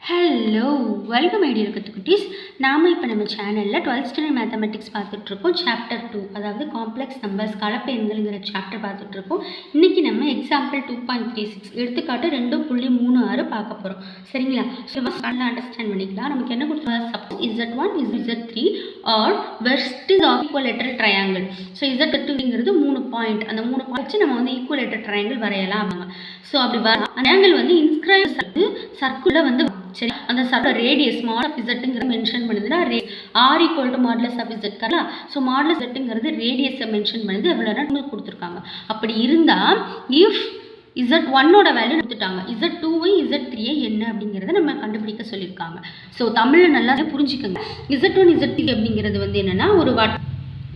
Hello welcome idea கத்துக்குட்டீஸ். நாம் இப்போ நம்ம சேனலில் 12th ஸ்டாண்டர்ட் மேத்தமெட்டிக்ஸ் பார்த்துட்ருக்கோம். சாப்டர் 2, அதாவது காம்ப்ளெக்ஸ் நம்பர்ஸ் கலப்பு எண்கள்ங்கிற சாப்டர் பார்த்துட்ருக்கோம். இன்றைக்கி நம்ம எக்ஸாம்பிள் 2.36 எடுத்துக்காட்டு 2.36 பார்க்க போகிறோம். சரிங்களா? ஸோ நல்லா அண்டர்ஸ்டாண்ட் பண்ணிக்கலாம். நமக்கு என்ன கொடுத்துருக்காங்க? Suppose Z1 is Z3 are vertices of equilateral triangle. So Z2ங்கிறது 3 பாயிண்ட். அந்த 3 பாயிண்ட் வச்சு நம்ம வந்து ஈக்குவலேட்டர் ட்ரையாங்கிள் வரையலாம். ஸோ அப்படி வர அந்த ஆங்கிள் வந்து இன்ஸ்கிரைப் சர்க்குலர் வந்து சரி, அந்த சர்க்குலர் ரேடியஸ் மாட் ஆஃப் இசட்டுங்கிறத மென்ஷன் பண்ணுதுன்னா R equal to modulus of Z கரெக்டா? ஸோ மாடுலஸ் இசட்டுங்கிறது ரேடியஸை மென்ஷன் பண்ணுது. எவ்வளோ கொடுத்துருக்காங்க. அப்படி இருந்தால் இஃப் Z1ஓட வேல்யூ கொடுத்துட்டாங்க, Z2 Z3 என்ன அப்படிங்கிறத நம்ம கண்டுபிடிக்க சொல்லியிருக்காங்க. ஸோ தமிழில் நல்லா புரிஞ்சுக்கோங்க. Z1 Z3 அப்படிங்கிறது வந்து என்னன்னா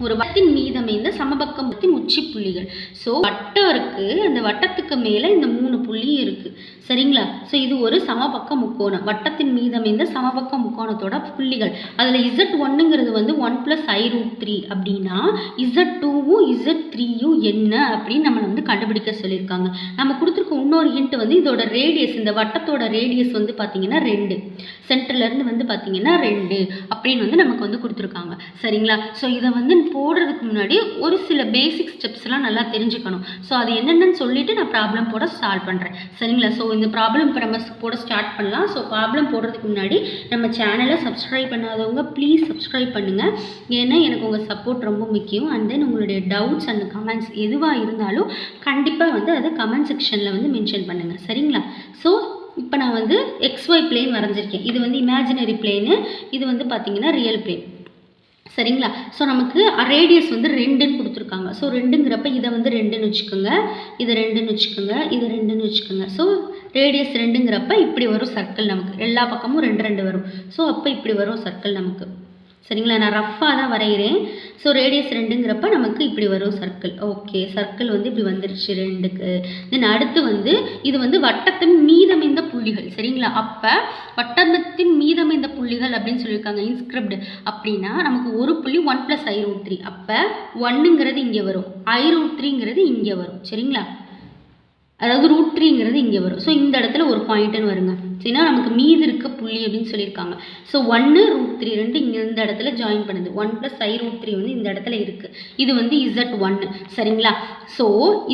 ஒரு வட்டத்தின் மீதமைந்த சமபக்கத்தின் உச்சி புள்ளிகள். ஸோ வட்டம் இருக்கு, அந்த வட்டத்துக்கு மேலே இந்த 3 புள்ளி இருக்கு. சரிங்களா? ஸோ இது ஒரு சமபக்க முக்கோணம், வட்டத்தின் மீதமைந்த சமபக்க முக்கோணத்தோட புள்ளிகள். அதில் Z1ங்கிறது வந்து 1 + i√3 அப்படின்னா Z2வும் Z3யும் என்ன அப்படின்னு நம்ம வந்து கண்டுபிடிக்க சொல்லியிருக்காங்க. நம்ம கொடுத்துருக்க இன்னொரு ஹிண்ட் வந்து இதோட ரேடியஸ், இந்த வட்டத்தோட ரேடியஸ் வந்து பார்த்தீங்கன்னா 2, சென்டர்லேருந்து வந்து பார்த்தீங்கன்னா 2 அப்படின்னு வந்து நமக்கு வந்து கொடுத்துருக்காங்க. சரிங்களா? ஸோ இதை வந்து போடுறதுக்கு முன்னாடி ஒரு சில பேசிக் ஸ்டெப்ஸ்லாம் நல்லா தெரிஞ்சுக்கணும். ஸோ அது என்னென்னு சொல்லிட்டு நான் ப்ராப்ளம் போட ஸ்டார்ட் பண்ணுறேன். சரிங்களா? ஸோ இந்த ப்ராப்ளம் இப்போ நம்ம போட ஸ்டார்ட் பண்ணலாம். ஸோ ப்ராப்ளம் போடுறதுக்கு முன்னாடி நம்ம சேனலை சப்ஸ்கிரைப் பண்ணாதவங்க ப்ளீஸ் சப்ஸ்கிரைப் பண்ணுங்கள். ஏன்னா எனக்கு உங்கள் சப்போர்ட் ரொம்ப முக்கியம். அண்ட் தென் உங்களுடைய டவுட்ஸ் அண்ட் கமெண்ட்ஸ் எதுவாக இருந்தாலும் கண்டிப்பாக வந்து அதை கமெண்ட் செக்ஷனில் வந்து மென்ஷன் பண்ணுங்கள். சரிங்களா? ஸோ இப்போ நான் வந்து XY பிளேன் வரைஞ்சிருக்கேன். இது வந்து இமேஜினரி பிளேனு, இது வந்து பார்த்தீங்கன்னா ரியல் பிளேன். சரிங்களா? ஸோ நமக்கு ரேடியஸ் வந்து 2ன்னு கொடுத்துருக்காங்க. ஸோ 2ங்கிறப்ப இதை வந்து 2ன்னு வச்சுக்கோங்க, இதை 2ன்னு வச்சுக்கோங்க, இதை 2ன்னு வச்சுக்கோங்க. ஸோ ரேடியஸ் 2ங்கிறப்ப இப்படி வரும் சர்க்கிள். நமக்கு எல்லா பக்கமும் 2 2 வரும். ஸோ அப்போ இப்படி வரும் சர்க்கிள் நமக்கு. சரிங்களா? நான் ரஃப்பாக தான் வரைகிறேன். ஸோ ரேடியஸ் 2ங்கிறப்ப நமக்கு இப்படி வரும் சர்க்கிள். ஓகே, சர்க்கிள் வந்து இப்படி வந்துருச்சு 2க்கு. தென் அடுத்து வந்து இது வந்து வட்டத்தின் மீதமைந்த புள்ளிகள். சரிங்களா? அப்போ வட்டத்தின் மீதமைந்த புள்ளிகள் அப்படின்னு சொல்லியிருக்காங்க இன்ஸ்கிரிப்ட். அப்படின்னா நமக்கு ஒரு புள்ளி 1 + i√3. அப்போ 1ங்கிறது இங்கே வரும், i√3ங்கிறது இங்கே வரும். சரிங்களா? அதாவது √3ங்கிறது இங்கே வரும். ஸோ இந்த இடத்துல ஒரு பாயிண்ட்டுன்னு வருங்க. சரினா நமக்கு மீது இருக்க புள்ளி அப்படின்னு சொல்லியிருக்காங்க. ஸோ 1 √3 2 இங்கே இந்த இடத்துல ஜாயின் பண்ணுது. 1 + i√3 வந்து இந்த இடத்துல இருக்குது. இது வந்து Z1. சரிங்களா? ஸோ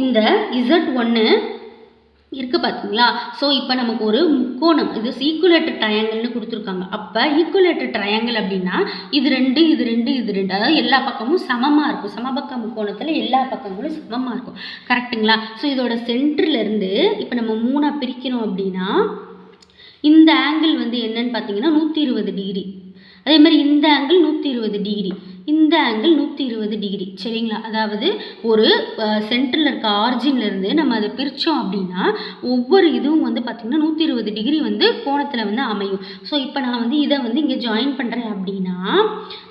இந்த Z1 இருக்குது பார்த்தீங்களா? ஸோ இப்போ நமக்கு ஒரு முக்கோணம், இது ஈக்குவலேட்டர் ட்ரையாங்கிள்னு கொடுத்துருக்காங்க. அப்போ ஈக்குவலேட்டர் ட்ரையாங்கிள் அப்படின்னா இது 2 இது 2 இது 2, அதாவது எல்லா பக்கமும் சமமாக இருக்கும். சமபக்க முக்கோணத்தில் எல்லா பக்கங்களும் சமமாக இருக்கும். கரெக்டுங்களா? ஸோ இதோட சென்டர்லேருந்து இப்போ நம்ம 3ஆக பிரிக்கிறோம் அப்படின்னா இந்த ஆங்கிள் வந்து என்னன்னு பார்த்தீங்கன்னா 120 டிகிரி. அதே மாதிரி இந்த ஆங்கிள் 120 டிகிரி, இந்த ஆங்கிள் 120 டிகிரி. சரிங்களா? அதாவது ஒரு சென்டரில் இருக்க ஆரிஜின்லேருந்து நம்ம அதை பிரித்தோம் அப்படின்னா ஒவ்வொரு இதுவும் வந்து பார்த்திங்கன்னா 120 டிகிரி வந்து கோணத்தில் வந்து அமையும். ஸோ இப்போ நான் வந்து இதை வந்து இங்கே ஜாயின் பண்ணுறேன் அப்படின்னா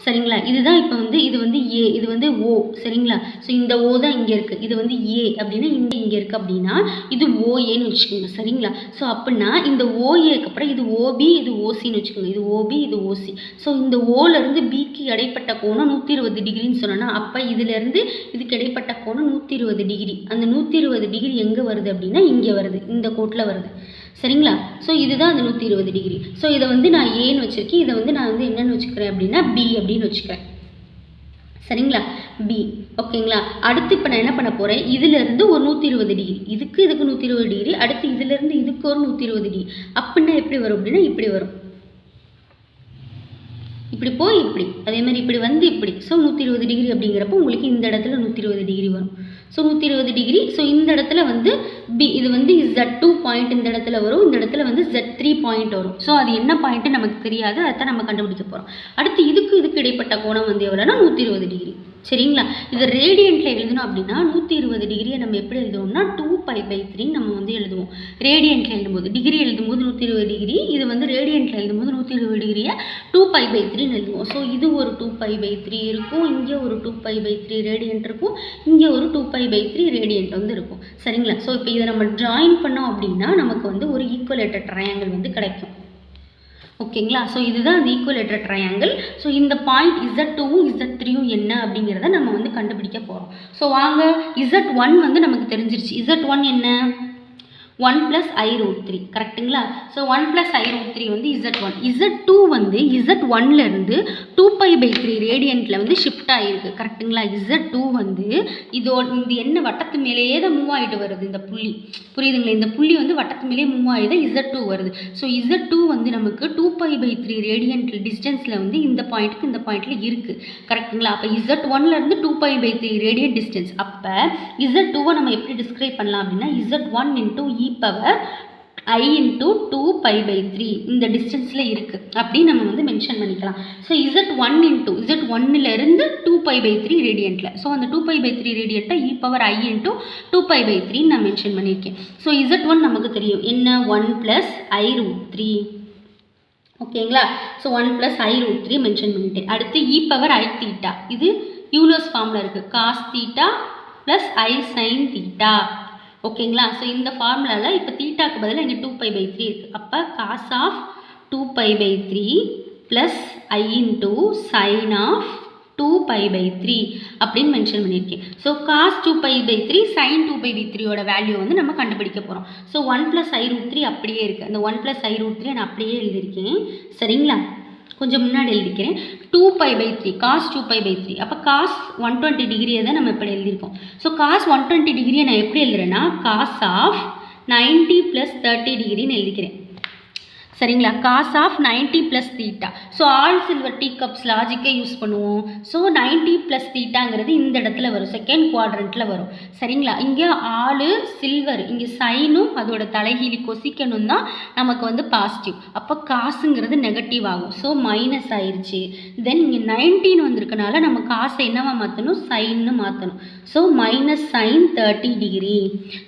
சரிங்களா? இதுதான் இப்போ வந்து இது வந்து A, இது வந்து O. சரிங்களா? ஸோ இந்த O தான் இங்கே இருக்குது, இது வந்து A அப்படின்னா இங்கே இருக்குது அப்படின்னா இது OAன்னு வச்சுக்கோங்க. சரிங்களா? ஸோ அப்படின்னா இந்த OAக்கு அப்புறம் இது OB, இது OCன்னு வச்சுக்கோங்க. இது OB, இது OC. ஸோ இந்த ஓலேருந்து பிக்கு இடைப்பட்ட கோணம் 120 டிகிரின்னு சொன்னோன்னா அப்போ இதுலேருந்து இதுக்கு இடைப்பட்ட கோணம் 120 டிகிரி. அந்த 120 டிகிரி எங்கே வருது அப்படின்னா இங்கே வருது, இந்த கோட்டில் வருது. சரிங்களா? ஸோ இதுதான் அந்த 120 டிகிரி. ஸோ இதை வந்து நான் ஏன்னு வச்சுருக்கேன், இதை வந்து நான் வந்து என்னென்னு வச்சுக்கிறேன் அப்படின்னா B அப்படின்னு வச்சுக்கிறேன். சரிங்களா? B. ஓகேங்களா? அடுத்து இப்போ நான் என்ன பண்ண போகிறேன், இதிலேருந்து ஒரு 120 டிகிரி, இதுக்கு 120 டிகிரி, அடுத்து இதிலேருந்து இதுக்கு ஒரு 120 டிகிரி. அப்படின்னா எப்படி வரும் அப்படின்னா இப்படி வரும், இப்படி போய் இப்படி, அதே மாதிரி இப்படி வந்து இப்படி. ஸோ 120 டிகிரி அப்படிங்கிறப்போ உங்களுக்கு இந்த இடத்துல 120 டிகிரி வரும். So 120 degree. ஸோ இந்த இடத்துல வந்து B, இது வந்து Z2 பாயிண்ட் இந்த இடத்துல வரும், இந்த இடத்துல வந்து Z3 பாயிண்ட் வரும். ஸோ அது என்ன பாயிண்ட்டு நமக்கு தெரியாது, அதைத்தான் நம்ம கண்டுபிடிக்க போகிறோம். அடுத்து இதுக்கு இடைப்பட்ட கோணம் வந்து எவ்வளோனா 120 டிகிரி. சரிங்களா? இது ரேடியண்ட்டில் எழுதணும் அப்படின்னா 120 டிகிரியை நம்ம எப்படி எழுதுவோம்னா 2π/3 நம்ம வந்து எழுதுவோம். ரேடியண்ட்டில் எழுதும்போது டிகிரி எழுதும்போது 120 டிகிரி, இது வந்து ரேடியண்ட்டில் எழுதும்போது 120 டிகிரியை 2π/3 எழுதுவோம். ஸோ இது ஒரு 2π/3 இருக்கும், இங்கே ஒரு 2π/3 ரேடியண்ட் இருக்கும், இங்கே ஒரு 2π/3 ரேடியண்ட் வந்து இருக்கும். சரிங்களா? ஸோ இப்போ இதை நம்ம ஜாயின் பண்ணோம் அப்படின்னா நமக்கு வந்து ஒரு ஈக்குவலேட்டர் ட்ரையாங்கிள் வந்து கிடைக்கும். ஓகேங்களா? ஸோ இதுதான் அந்த ஈக்குவலேட்டர் ட்ரையாங்கிள். ஸோ இந்த பாயிண்ட் Z2வும் Z3யும் என்ன அப்படிங்கிறத நம்ம வந்து கண்டுபிடிக்க போகிறோம். ஸோ வாங்க, Z1 வந்து நமக்கு தெரிஞ்சிருச்சு. Z1 என்ன? 1 + i√3 கரெக்டுங்களா? ஸோ 1 + i√3 வந்து Z1. Z2 வந்து Z1லேருந்து 2π/3 ரேடியன்ட்டில் வந்து ஷிஃப்ட் ஆகிருக்கு கரெக்டுங்களா? Z2 வந்து இது என்ன வட்டத்து மேலேயே தான் மூவ் ஆகிட்டு வருது இந்த புள்ளி, புரியுதுங்களா? இந்த புள்ளி வந்து வட்டத்து மேலேயே மூவ் ஆகி தான் Z2 வருது. ஸோ Z2 வந்து நமக்கு 2π/3 ரேடியன்ட்டில் டிஸ்டன்ஸில் வந்து இந்த பாயிண்ட்டுக்கு இந்த பாயிண்ட்டில் இருக்குது கரெக்டுங்களா? அப்போ Z1லேருந்து 2π/3 ரேடியன் டிஸ்டன்ஸ். அப்போ Z2வை நம்ம எப்படி டிஸ்கிரைப் பண்ணலாம் அப்படின்னா Z1 × e power I × 2π/3 இந்த டிஸ்டன்ஸில் இருக்குது அப்படின்னு நம்ம வந்து மென்ஷன் பண்ணிக்கலாம். ஸோ Z1லேருந்து 2π/3 ரேடியன்ட்டில், ஸோ அந்த 2π/3 ரேடியன்ட்டை e power I × 2π/3 நான் மென்ஷன் பண்ணியிருக்கேன். ஸோ Z1 நமக்கு தெரியும் என்ன, 1 + i√3 ஓகேங்களா? ஸோ 1 + i√3 மென்ஷன் பண்ணிட்டேன். அடுத்து e power I θ, இது யூலர்ஸ் ஃபார்மில் இருக்குது, cos θ + I sin θ ஓகேங்களா? ஸோ இந்த ஃபார்முலாவில் இப்போ தீட்டாக்கு பதிலாக இங்கே 2π/3 இருக்குது. அப்போ cos of 2π/3 + I × sin of 2π/3 அப்படின்னு மென்ஷன் பண்ணியிருக்கேன். ஸோ cos 2π/3 sin 2π/3யோட வேல்யூ வந்து நம்ம கண்டுபிடிக்க போகிறோம். ஸோ 1 + i√3 அப்படியே இருக்குது, அந்த 1 + i√3 நான் அப்படியே எழுதியிருக்கேன் சரிங்களா? கொஞ்சம் முன்னாடி எழுதிக்கிறேன். 2π/3 cos 2π/3, அப்போ cos 120 டிகிரியை தான் நம்ம இப்படி எழுதியிருக்கோம். ஸோ cos 120 டிகிரியை நான் எப்படி எழுதுறேன்னா cos of 90 + 30 டிகிரின்னு எழுதிக்கிறேன் சரிங்களா? cos of 90 + θ. So all silver tea cups லாஜிக்கே யூஸ் பண்ணுவோம். ஸோ 90 + θங்கிறது இந்த இடத்துல வரும், செகண்ட் குவாட்ரண்ட்டில் வரும் சரிங்களா? இங்கே ஆளு சில்வர், இங்கே சைனும் அதோட தலைகீழி கொசிக்கணும் தான் நமக்கு வந்து பாசிட்டிவ். அப்போ காசுங்கிறது நெகட்டிவ் ஆகும், ஸோ மைனஸ் ஆயிடுச்சு. தென் இங்கே 19 வந்திருக்கனால நம்ம காசை என்னவா மாற்றணும், சைன்னு மாற்றணும். ஸோ -sin 30 டிகிரி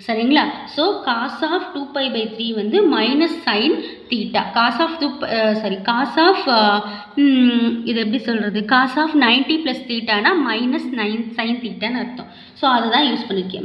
சரிங்களா? ஸோ cos of 2π/3 வந்து -sin θ, cos of இது எப்படி சொல்கிறது, cos of 90 + θனா -9 sin θன்னு அர்த்தம். ஸோ அதை தான் யூஸ் பண்ணியிருக்கேன்,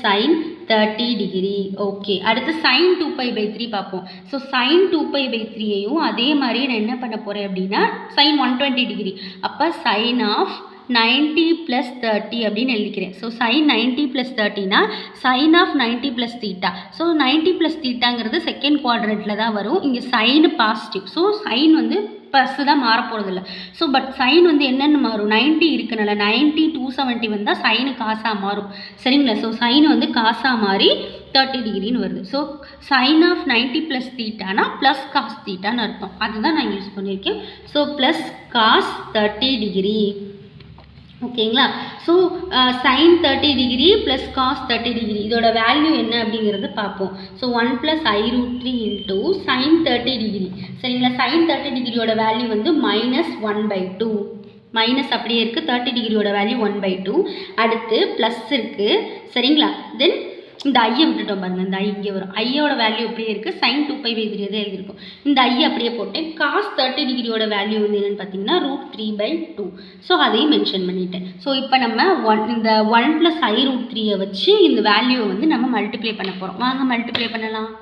-sin 30 டிகிரி. ஓகே, அடுத்து sin 2π/3 பார்ப்போம். ஸோ sin 2π/3யையும் அதே மாதிரியே நான் என்ன பண்ண போகிறேன் அப்படின்னா sin 120 டிகிரி, அப்போ sin of 90 + 30 அப்படின்னு எழுதிக்கிறேன். ஸோ sin 90 + 30னா sin of 90 + θ. ஸோ 90 + θங்கிறது செகண்ட் குவாட்ரண்ட்டில் தான் வரும், இங்கே சைனு பாசிட்டிவ். ஸோ சைன் வந்து ப்ளஸ்ஸு தான் மாற போகிறதில்ல. ஸோ பட் சைன் வந்து என்னென்னு மாறும், 90 இருக்கனால 90 270 வந்தால் சைனு காசாக மாறும் சரிங்களா? ஸோ சைன் வந்து காசாக மாறி 30 டிகிரின்னு வருது. ஸோ சைன் ஆஃப் 90 + θனா ப்ளஸ் காஸ் θன்னு அர்த்தம், அதுதான் நான் யூஸ் பண்ணியிருக்கேன். ஸோ ப்ளஸ் காஸ் 30 டிகிரி ஓகேங்களா? So sin 30 degree plus cos 30 degree இதோட வேல்யூ என்ன அப்படிங்கிறது பார்ப்போம். ஸோ 1 + i√3 × sin 30 டிகிரி சரிங்களா? sin 30 டிகிரியோட வேல்யூ வந்து -1/2, மைனஸ் அப்படியே இருக்குது, 30 டிகிரியோட வேல்யூ 1/2. அடுத்து ப்ளஸ் இருக்குது சரிங்களா? தென் இந்த ஐயை விட்டுட்டோம் பாருங்கள், இந்த ஐ இங்கே வரும், ஐயோட வேல்யூ அப்படியே இருக்குது, sin 2π/3 தான் எழுதியிருக்கும். இந்த ஐயை அப்படியே போட்டேன். cos 30 டிகிரியோட வேல்யூ வந்து என்னென்னு பார்த்தீங்கன்னா √3/2. ஸோ அதையும் மென்ஷன் பண்ணிட்டேன். ஸோ இப்போ நம்ம இந்த 1 + i√3யை வச்சு இந்த வேல்யூவை வந்து நம்ம மல்டிப்ளை பண்ண போகிறோம். வாங்க மல்டிப்ளை பண்ணலாம்.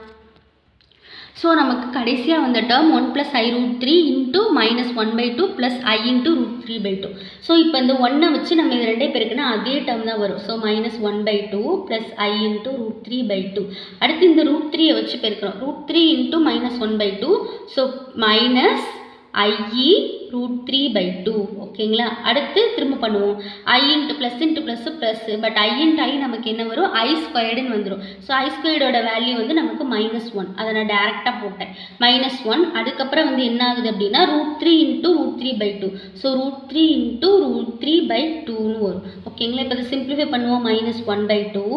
ஸோ நமக்கு கடைசியாக வந்த டேர்ம் 1 + i√3 × -1/2 + I × √3/2. ஸோ இப்போ இந்த 1ஐ வச்சு நம்ம இது ரெண்டே பேருக்குன்னா அதே டேர்ம் தான் வரும். So -1/2 + I × √3/2. அடுத்து இந்த √3யை வச்சு பெருக்கிறோம், √3 × -1/2. ஸோ -I √3/2 ஓகேங்களா? அடுத்து திரும்ப பண்ணுவோம், I × +++, பட் I × I நமக்கு என்ன வரும், I² வந்துடும். ஸோ I² வேல்யூ வந்து நமக்கு -1, அதை நான் டேரெக்டாக போட்டேன் -1. அதுக்கப்புறம் வந்து என்ன ஆகுது அப்படின்னா √3 × √3/2. ஸோ √3 × √3/2ன்னு வரும் ஓகேங்களா? இப்போ அதை சிம்பிளிஃபை பண்ணுவோம், -1/2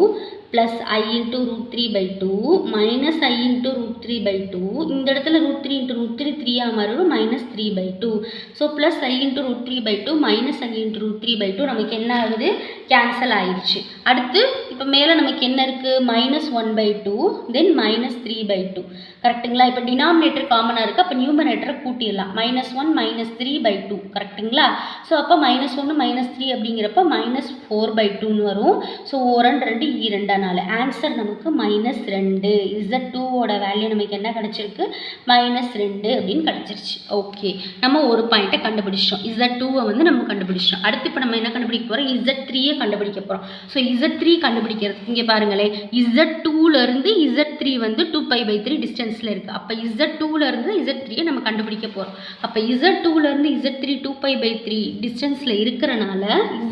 + I × √3/2 - I × √3/2. இந்த இடத்துல √3 × √3 3ஆக மாறும், -3/2. ஸோ ப்ளஸ் I × √3/2 - I × √3/2 நமக்கு என்ன ஆகுது, கேன்சல் ஆயிடுச்சு. அடுத்து இப்போ மேலே நமக்கு என்ன இருக்குது, -1/2 தென் -3/2 கரெக்டுங்களா? இப்போ டினாமினேட்டர் காமனாக இருக்குது, அப்போ நியூமரேட்டரை கூட்டிடலாம், -1 -3/2 கரெக்டுங்களா? ஸோ அப்போ -1 -3 அப்படிங்கிறப்ப -4/2ன்னு வரும். ஸோ 1 2 2 ஆன்சர் நமக்கு -2. Z2வோட வேல்யூ நமக்கு என்ன கிடச்சிருக்கு, -2 அப்படின்னு கிடச்சிருச்சு. ஓகே, நம்ம ஒரு பாயிண்ட்டை கண்டுபிடிச்சிட்டோம், Z2வை வந்து நம்ம கண்டுபிடிச்சிட்டோம். அடுத்து இப்போ நம்ம என்ன கண்டுபிடிக்க போகிறோம், Z3யை கண்டுபிடிக்க போகிறோம். ஸோ Z3 கண்டுபிடிக்க கண்டுபிடிக்கிறது. இங்கே பாருங்களேன், Z2லேருந்து Z3 வந்து 2π/3 டிஸ்டன்ஸில் இருக்குது. அப்போ Z2லேருந்து Z3 நம்ம கண்டுபிடிக்க போகிறோம். அப்போ Z2லேருந்து Z3 2π/3 டிஸ்டன்ஸில் இருக்கிறனால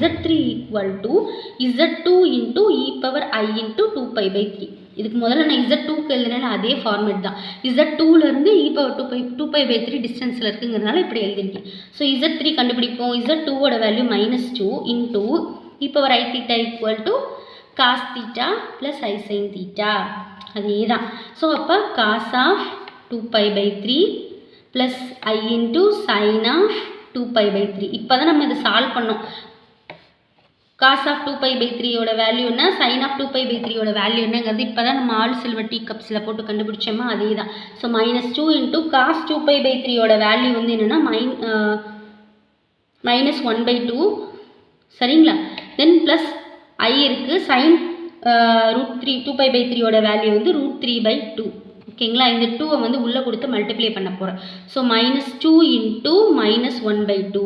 Z3 = Z2 × e⁻i × 2π/3. இதுக்கு முதல்ல நான் Z2க்கு எழுதுனேன்னா அதே ஃபார்மேட் தான். Z2லேருந்து e⁻2π/3 டிஸ்டன்ஸில் இருக்குங்கிறனால இப்படி எழுதிருக்கேன். ஸோ Z3 கண்டுபிடிப்போம். Z2வோட value -2 × e⁻i⁻θ = cos θ + i sin θ. அதே தான். ஸோ அப்போ cos 2π/3 + i × sin 2π/3. இப்போ தான் நம்ம இதை சால்வ் பண்ணோம். cos 2π/3 வேல்யூ என்ன, sin 2π/3 வேல்யூ என்னங்கிறது இப்போ தான் நம்ம ஆல் சில்வர் டீ கப்ஸில் போட்டு கண்டுபிடிச்சோமா, அதே தான். ஸோ -2 × cos 2π/3 வேல்யூ வந்து என்னென்னா -1/2 சரிங்களா. தென் ப்ளஸ் i இருக்குது, sin √3 2π/3 வேல்யூ வந்து √3/2. ஓகேங்களா. இந்த 2வை வந்து உள்ளே கொடுத்து மல்டிப்ளை பண்ண போகிறேன். So -2 × -1/2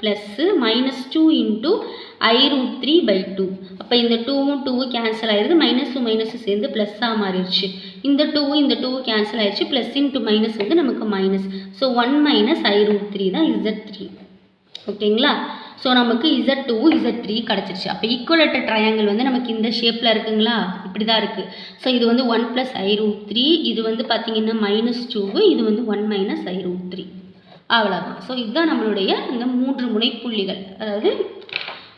plus -2 × i√3/2. அப்போ இந்த 2வும் 2வும் கேன்சல் ஆயிடுது, -2 சேர்ந்து ப்ளஸ்ஸாக மாறிடுச்சு. இந்த 2வும் கேன்சல் ஆயிடுச்சு, ப்ளஸ் இன்ட்டு மைனஸ் வந்து நமக்கு மைனஸ். ஸோ 1 - i√3 தான் Z3. ஓகேங்களா. ஸோ நமக்கு Z2 Z3 கிடச்சிருச்சு. அப்போ ஈக்குவலேட்டர் ட்ரையாங்கிள் வந்து நமக்கு இந்த ஷேப்பில் இருக்குங்களா, இப்படி தான் இருக்குது. ஸோ இது வந்து 1 + i√3, இது வந்து பார்த்திங்கன்னா -2, இது வந்து 1 - i√3. அவ்வளோதான். ஸோ இதுதான் நம்மளுடைய இந்த 3 முனைப்புள்ளிகள், அதாவது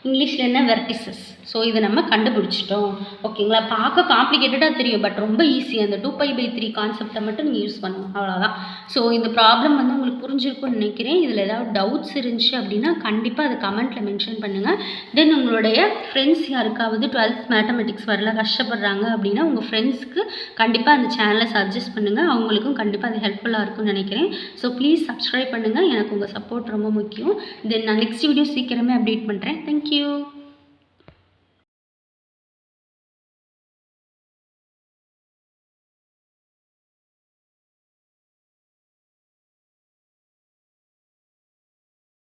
இங்கிலீஷில் என்ன வெர்டிசஸ். ஸோ இதை நம்ம கண்டுபிடிச்சிட்டோம். ஓகேங்களா. பார்க்க காம்ப்ளிகேட்டடாக தெரியும், பட் ரொம்ப ஈஸி. அந்த 2π/3 கான்செப்டை மட்டும் நீங்கள் யூஸ் பண்ணணும், அவ்வளோதான். ஸோ இந்த ப்ராப்ளம் வந்து உங்களுக்கு புரிஞ்சிருக்கும்னு நினைக்கிறேன். இதில் ஏதாவது டவுட்ஸ் இருந்துச்சு அப்படின்னா கண்டிப்பாக அதை கமெண்ட்டில் மென்ஷன் பண்ணுங்கள். தென் உங்களுடைய ஃப்ரெண்ட்ஸ் யாருக்காவது 12th மேத்தமெட்டிக்ஸ் வரல கஷ்டப்படுறாங்க அப்படின்னா உங்கள் ஃப்ரெண்ட்ஸ்க்கு கண்டிப்பாக அந்த சேனலை சஜஸ்ட் பண்ணுங்கள். அவங்களுக்கும் கண்டிப்பாக அது ஹெல்ப்ஃபுல்லாக இருக்கும்னு நினைக்கிறேன். ஸோ ப்ளீஸ் சப்ஸ்கிரைப் பண்ணுங்கள். எனக்கு உங்கள் சப்போர்ட் ரொம்ப முக்கியம். தென் நான் நெக்ஸ்ட் வீடியோ சீக்கிரமே அப்டேட் பண்ணுறேன். தேங்க்யூ.